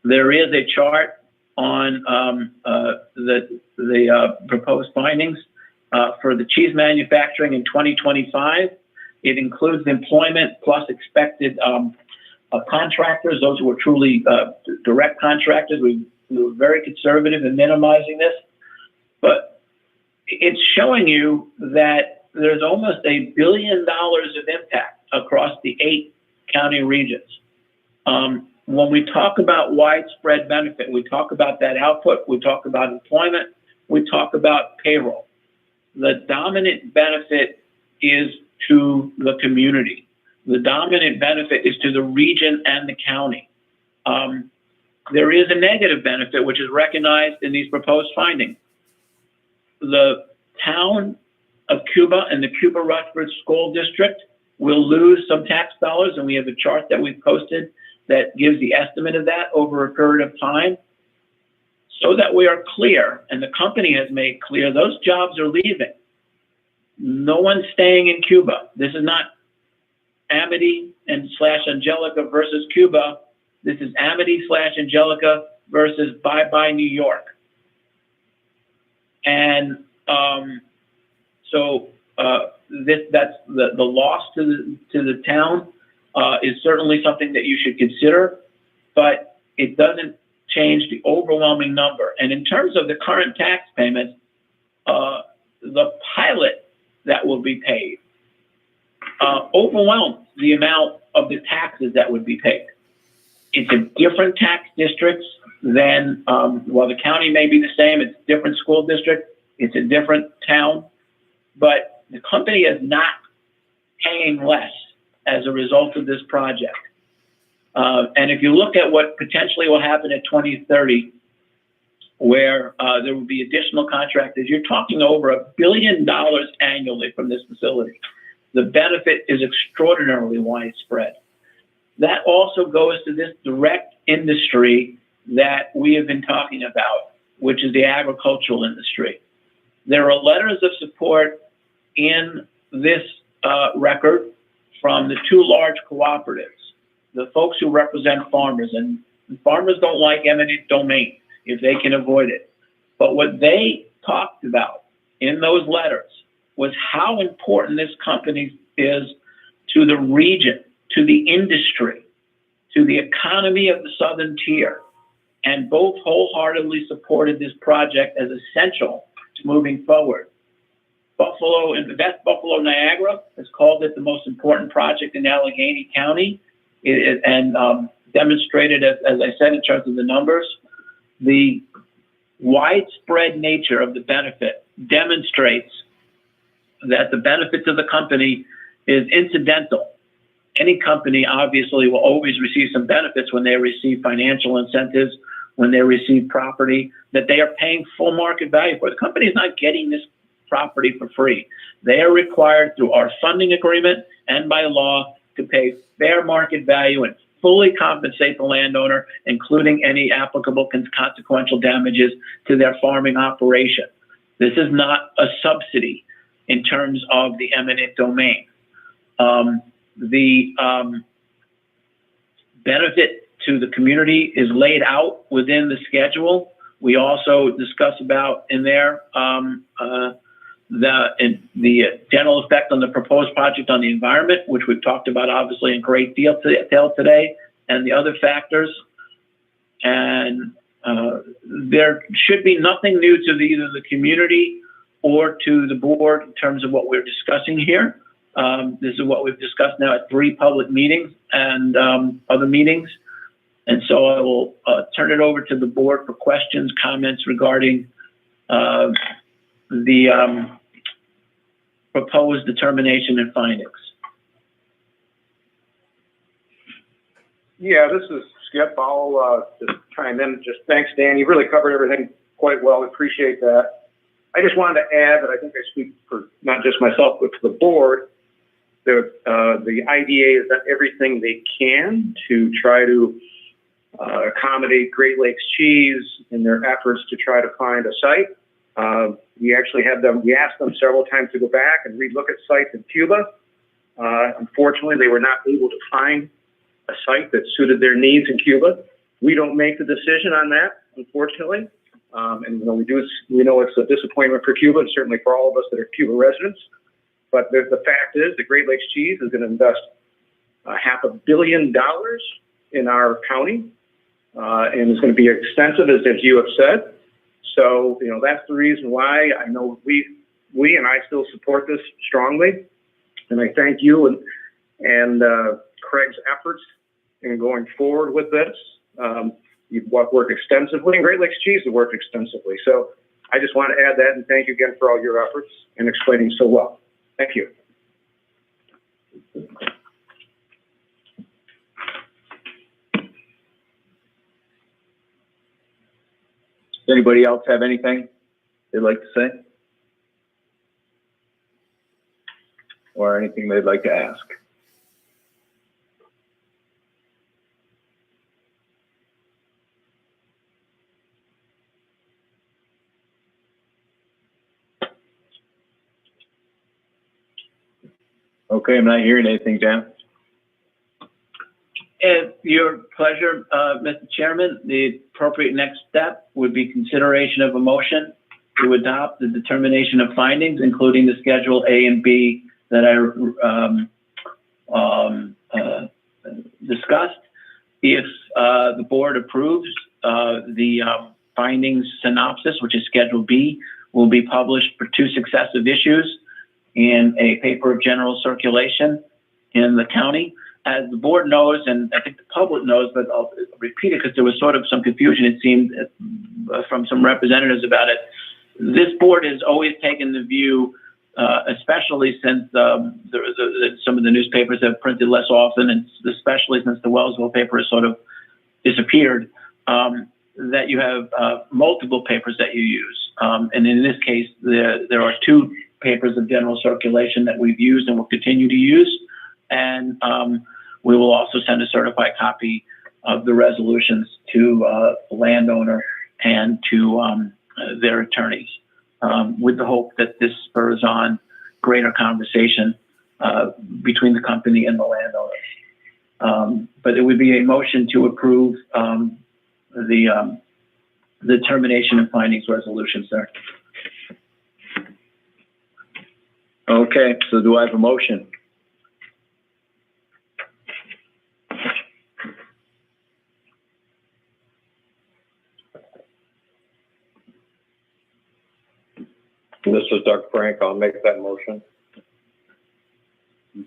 there is a chart on the proposed findings for the cheese manufacturing in 2025. It includes employment plus expected contractors, those who are truly direct contractors. We were very conservative in minimizing this, but it's showing you that there's almost $1 billion of impact across the 8 county regions. When we talk about widespread benefit, we talk about that output, we talk about employment, we talk about payroll. The dominant benefit is to the community. The dominant benefit is to the region and the county. There is a negative benefit, which is recognized in these proposed findings. The town of Cuba and the Cuba-Rutherford School District will lose some tax dollars, and we have a chart that we've posted that gives the estimate of that over a period of time. So that we are clear, and the company has made clear, those jobs are leaving. No one's staying in Cuba. This is not Amity and / Angelica versus Cuba. This is Amity / Angelica versus bye-bye New York. And that's the loss to the town is certainly something that you should consider, but it doesn't change the overwhelming number. And in terms of the current tax payments, the pilot that will be paid overwhelms the amount of the taxes that would be paid. It's a different tax districts than, while the county may be the same, it's a different school district, it's a different town, but the company is not paying less as a result of this project. And if you look at what potentially will happen at 2030, where there will be additional contractors, you're talking over $1 billion annually from this facility. The benefit is extraordinarily widespread. That also goes to this direct industry that we have been talking about, which is the agricultural industry. There are letters of support in this record from the two large cooperatives, the folks who represent farmers, and farmers don't like eminent domain if they can avoid it. But what they talked about in those letters was how important this company is to the region, to the industry, to the economy of the Southern Tier, and both wholeheartedly supported this project as essential to moving forward. Buffalo and the Best Buffalo Niagara has called it the most important project in Allegheny County, and demonstrated, as I said, in terms of the numbers, the widespread nature of the benefit demonstrates that the benefit to the company is incidental. Any company obviously will always receive some benefits when they receive financial incentives, when they receive property that they are paying full market value for. The company is not getting this property for free. They are required through our funding agreement and by law to pay fair market value and fully compensate the landowner, including any applicable consequential damages to their farming operation. This is not a subsidy in terms of the eminent domain. The benefit to the community is laid out within the schedule. We also discuss about in there the general effect on the proposed project on the environment, which we've talked about obviously in great detail today, and the other factors. And there should be nothing new to either the community or to the board in terms of what we're discussing here. This is what we've discussed now at 3 public meetings and other meetings. And so I will turn it over to the board for questions, comments regarding the proposed determination and findings. Yeah, this is Skip. I'll just chime in. Just thanks, Dan. You really covered everything quite well. We appreciate that. I just wanted to add that I think I speak for not just myself, but for the board. The IDA has done everything they can to try to accommodate Great Lakes Cheese in their efforts to try to find a site. We actually had them, we asked them several times to go back and relook at sites in Cuba. Unfortunately, they were not able to find a site that suited their needs in Cuba. We don't make the decision on that, unfortunately. And we know it's a disappointment for Cuba and certainly for all of us that are Cuba residents. But the fact is the Great Lakes Cheese is going to invest $500 million in our county. And it's going to be extensive, as you have said. So, that's the reason why I know we and I still support this strongly. And I thank you and Craig's efforts in going forward with this. You've worked extensively, and Great Lakes Cheese has worked extensively. So I just want to add that and thank you again for all your efforts and explaining so well. Thank you. Does anybody else have anything they'd like to say? Or anything they'd like to ask? Okay, I'm not hearing anything, Dan. If your pleasure, Mr. Chairman, the appropriate next step would be consideration of a motion to adopt the determination of findings, including the Schedule A and B that I discussed. If the board approves, the findings synopsis, which is Schedule B, will be published for 2 successive issues in a paper of general circulation in the county. As the board knows, and I think the public knows, but I'll repeat it because there was sort of some confusion, it seemed, from some representatives about it. This board has always taken the view, especially since some of the newspapers have printed less often, and especially since the Wellsville paper has sort of disappeared, that you have multiple papers that you use. And in this case, there are 2 papers of general circulation that we've used and will continue to use. And we will also send a certified copy of the resolutions to the landowner and to their attorneys, with the hope that this spurs on greater conversation between the company and the landowner. But it would be a motion to approve the termination and findings resolution, sir. Okay, so do I have a motion? This is Doug Frank. I'll make that motion.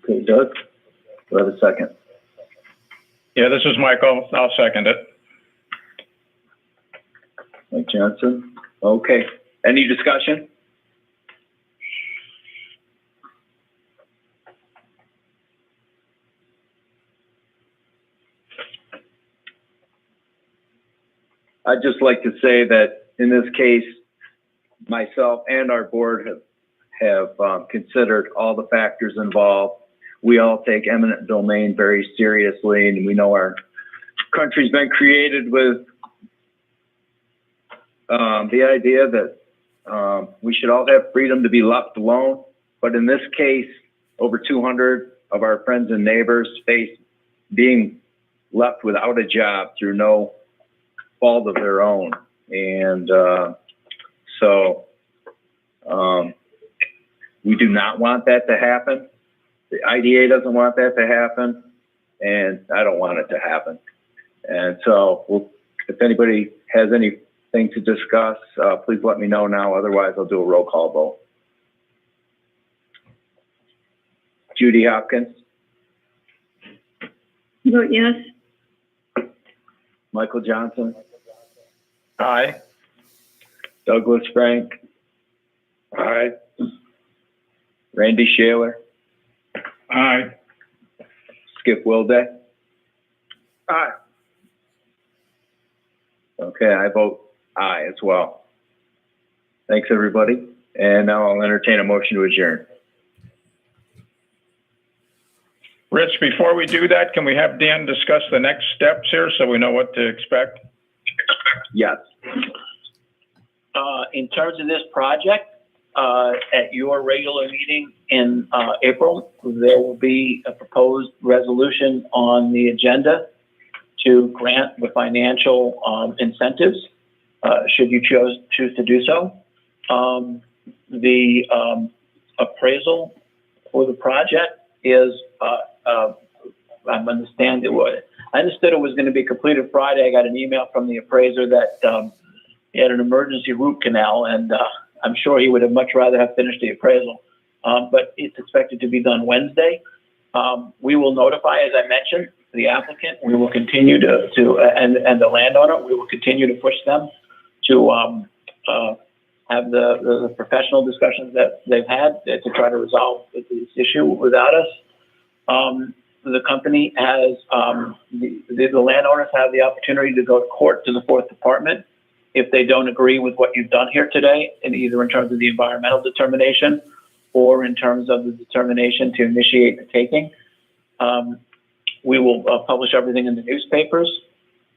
Okay, Doug, do I have a second? Yeah, this is Michael. I'll second it. Mike Johnson. Okay, any discussion? I'd just like to say that in this case, myself and our board have considered all the factors involved. We all take eminent domain very seriously, and we know our country's been created with the idea that we should all have freedom to be left alone. But in this case, over 200 of our friends and neighbors face being left without a job through no fault of their own. And so we do not want that to happen. The IDA doesn't want that to happen, and I don't want it to happen. And so if anybody has anything to discuss, please let me know now. Otherwise, I'll do a roll call vote. Judy Hopkins. Vote yes. Michael Johnson. Aye. Douglas Frank. Aye. Randy Shaler. Aye. Skip Wilday. Aye. Okay, I vote aye as well. Thanks, everybody. And now I'll entertain a motion to adjourn. Rich, before we do that, can we have Dan discuss the next steps here so we know what to expect? Yes. In terms of this project, at your regular meeting in April, there will be a proposed resolution on the agenda to grant the financial incentives, should you choose to do so. The appraisal for the project is, I understood it was going to be completed Friday. I got an email from the appraiser that he had an emergency root canal, and I'm sure he would have much rather have finished the appraisal. But it's expected to be done Wednesday. We will notify, as I mentioned, the applicant. We will continue and the landowner. We will continue to push them to have the professional discussions that they've had to try to resolve this issue without us. The company has, the landowners have the opportunity to go to court to the fourth department if they don't agree with what you've done here today, and either in terms of the environmental determination or in terms of the determination to initiate the taking. We will publish everything in the newspapers,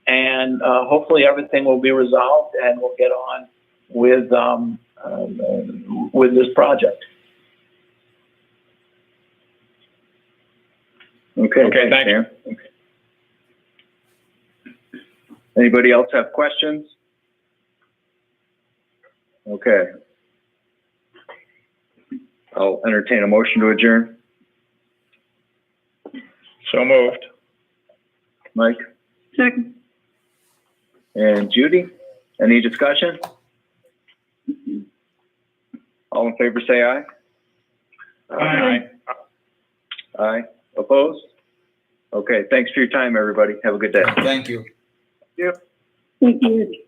and hopefully everything will be resolved, and we'll get on with this project. Okay, Okay, thank you. Dan. Anybody else have questions? Okay. I'll entertain a motion to adjourn. So moved. Mike Second. and Judy, any discussion? All in favor, say aye. Aye. Aye. Opposed? Okay, thanks for your time, everybody. Have a good day. Thank you. Thank you.